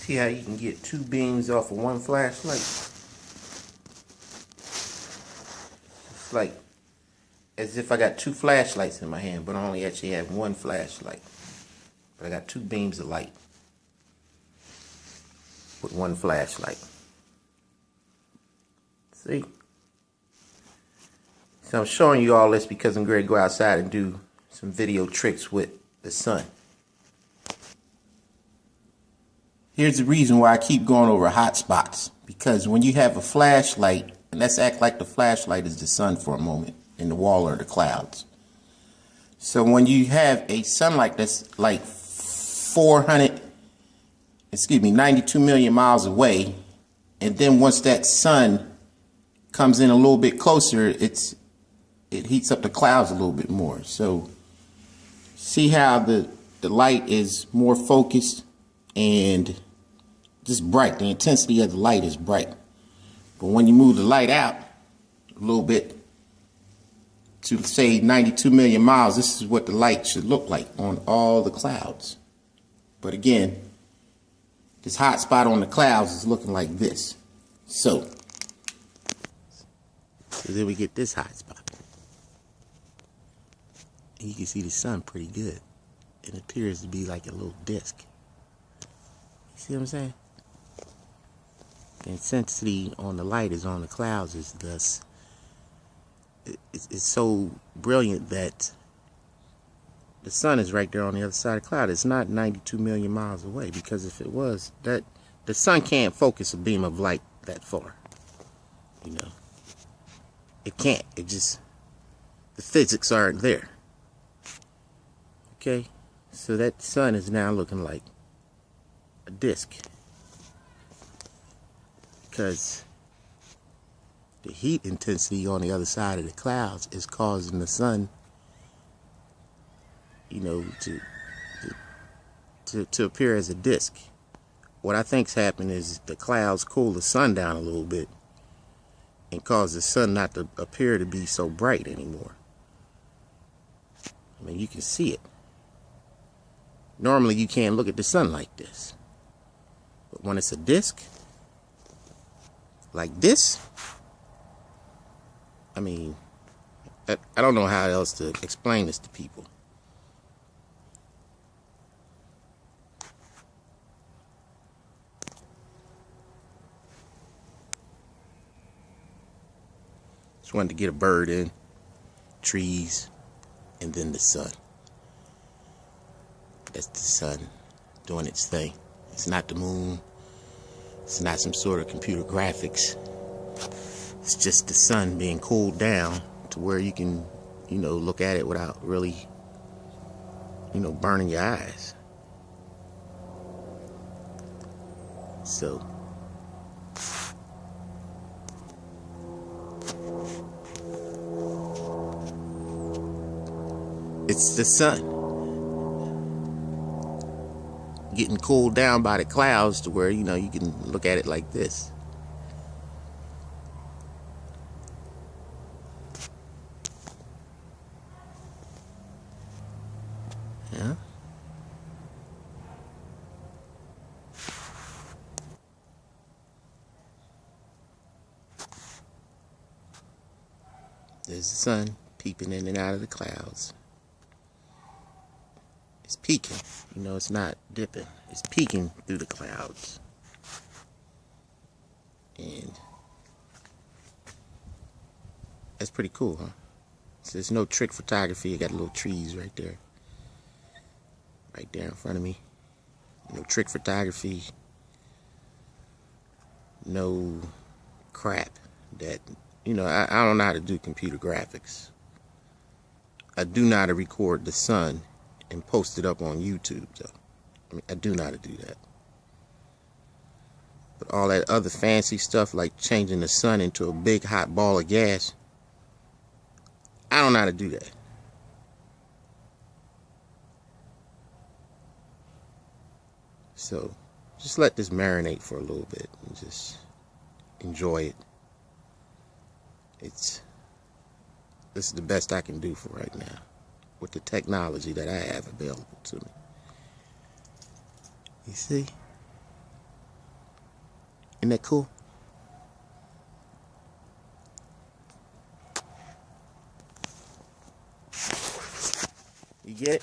See how you can get two beams off of one flashlight? It's like as if I got two flashlights in my hand, but I only actually have one flashlight. But I got two beams of light with one flashlight. See? So I'm showing you all this because I'm going to go outside and do some video tricks with the sun. Here's the reason why I keep going over hot spots. Because when you have a flashlight, and let's act like the flashlight is the sun for a moment, and the wall are the clouds. So when you have a sunlight that's like 92 million miles away, and then once that sun comes in a little bit closer, it heats up the clouds a little bit more. So see how the light is more focused and just bright. The intensity of the light is bright. But when you move the light out a little bit to say 92 million miles, this is what the light should look like on all the clouds. But again, this hot spot on the clouds is looking like this. So then we get this hot spot. And you can see the sun pretty good. It appears to be like a little disc. You see what I'm saying? The intensity on the light is on the clouds is thus. It's so brilliant that the sun is right there on the other side of the cloud. It's not 92 million miles away, because if it was, that the sun can't focus a beam of light that far. You know, it can't. It just, the physics aren't there. Okay, so that sun is now looking like a disc because the heat intensity on the other side of the clouds is causing the sun, you know, to appear as a disc. What I think's happened is the clouds cool the sun down a little bit and cause the sun not to appear to be so bright anymore. I mean, you can see it. Normally you can't look at the sun like this. But when it's a disc, like this, I mean, I don't know how else to explain this to people. Just wanted to get a bird in, trees, and then the sun. That's the sun doing its thing. It's not the moon. It's not some sort of computer graphics. It's just the sun being cooled down to where you can, you know, look at it without really, you know, burning your eyes. So it's the sun getting cooled down by the clouds to where, you know, you can look at it like this. Yeah. There's the sun peeping in and out of the clouds. It's peeking, you know, it's not dipping. It's peeking through the clouds. And that's pretty cool, huh? So there's no trick photography. You got little trees right there. Right there in front of me. No trick photography. No crap that, you know, I don't know how to do computer graphics. I do know how to record the sun and post it up on YouTube, though. I mean, I do know how to do that. But all that other fancy stuff like changing the sun into a big hot ball of gas, I don't know how to do that. So just let this marinate for a little bit and just enjoy it. This is the best I can do for right now with the technology that I have available to me. You see? Isn't that cool? You get it?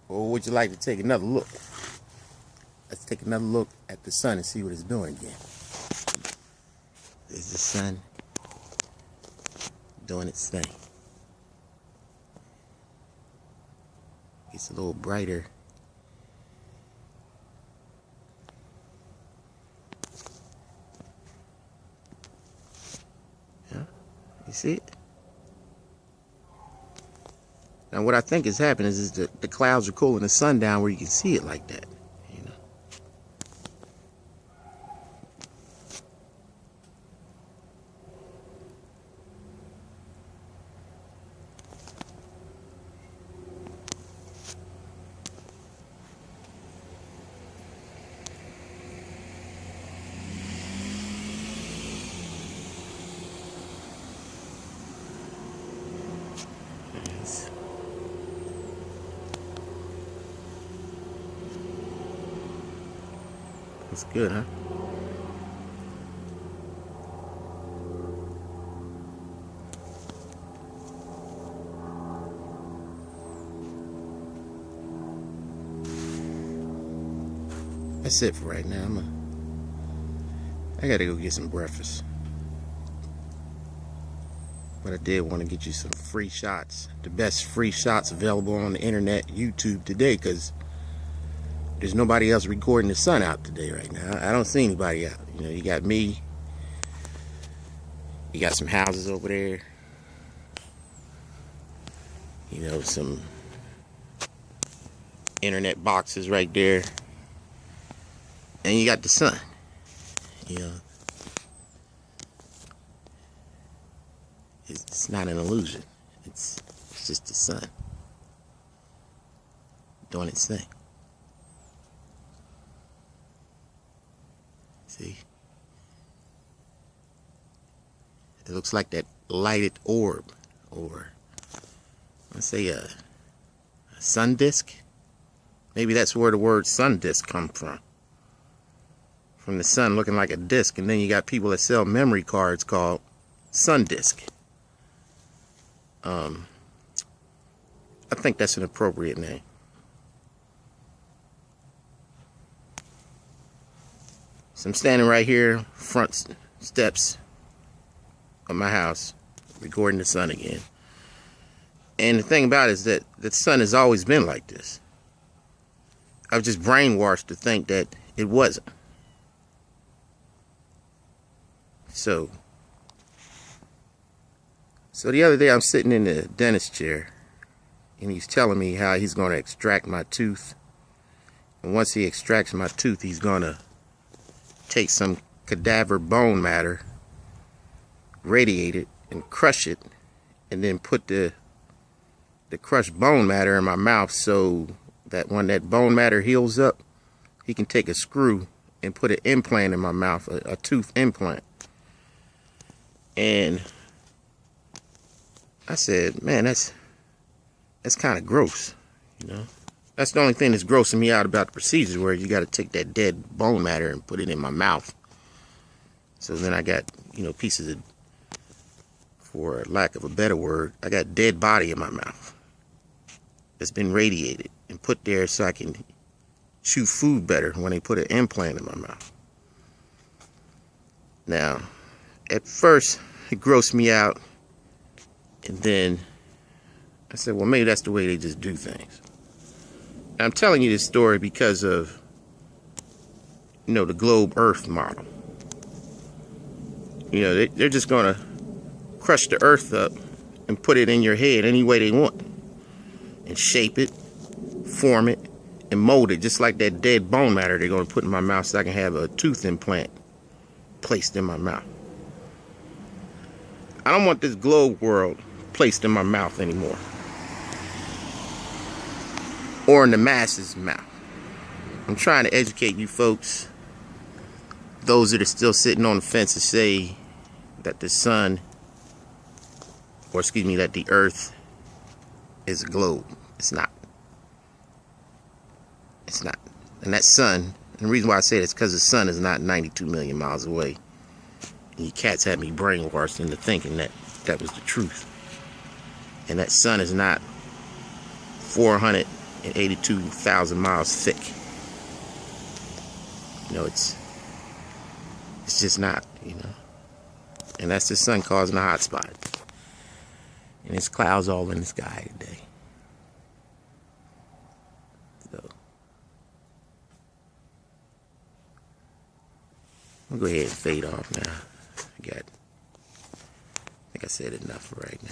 Or would you like to take another look? Let's take another look at the sun and see what it's doing again. There's the sun doing its thing. It's a little brighter. Yeah, you see it? Now what I think is happening is that the clouds are cooling the sun down where you can see it like that. You know. Yes. That's good, huh? That's it for right now. I gotta go get some breakfast. But I did want to get you some free shots. The best free shots available on the internet, YouTube today, because there's nobody else recording the sun out today right now. I don't see anybody out. You know, you got me. You got some houses over there. You know, some internet boxes right there. And you got the sun. You know. It's not an illusion. It's just the sun doing its thing. See? It looks like that lighted orb, or let's say a sun disk. Maybe that's where the word sun disk comes from. From the sun looking like a disk, and then you got people that sell memory cards called sun disk. I think that's an appropriate name. So I'm standing right here, front steps of my house, recording the sun again. And the thing about it is that the sun has always been like this. I was just brainwashed to think that it wasn't. So the other day I'm sitting in the dentist chair, and he's telling me how he's going to extract my tooth. And once he extracts my tooth, he's going to take some cadaver bone matter, radiate it, and crush it, and then put the crushed bone matter in my mouth, so that when that bone matter heals up, he can take a screw and put an implant in my mouth, a tooth implant. And I said, man, that's kind of gross, you know. That's the only thing that's grossing me out about the procedure, where you got to take that dead bone matter and put it in my mouth. So then I got, you know, pieces of, for lack of a better word, I got dead body in my mouth that's been radiated and put there so I can chew food better when they put an implant in my mouth. Now, at first, it grossed me out. And then I said, well, maybe that's the way they just do things. Now, I'm telling you this story because of, you know, the globe earth model. You know, they're just going to crush the earth up and put it in your head any way they want. And shape it, form it, and mold it, just like that dead bone matter they're going to put in my mouth so I can have a tooth implant placed in my mouth. I don't want this globe world placed in my mouth anymore, or in the masses' mouth. I'm trying to educate you folks, those that are still sitting on the fence, to say that the sun, or excuse me, that the earth is a globe. It's not. It's not. And that sun And the reason why I say it's because the sun is not 92 million miles away. And you cats had me brainwashed into thinking that that was the truth. And that sun is not 482,000 miles thick. You know, it's just not, you know. And that's the sun causing a hot spot. And it's clouds all in the sky today. So I'll go ahead and fade off now. I think I said enough for right now.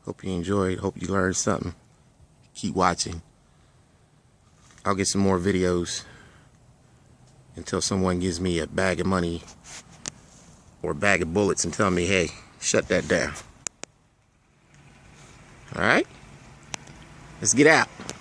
Hope you enjoyed. Hope you learned something. Keep watching. I'll get some more videos until someone gives me a bag of money or a bag of bullets and tell me, hey, shut that down. Alright? Let's get out.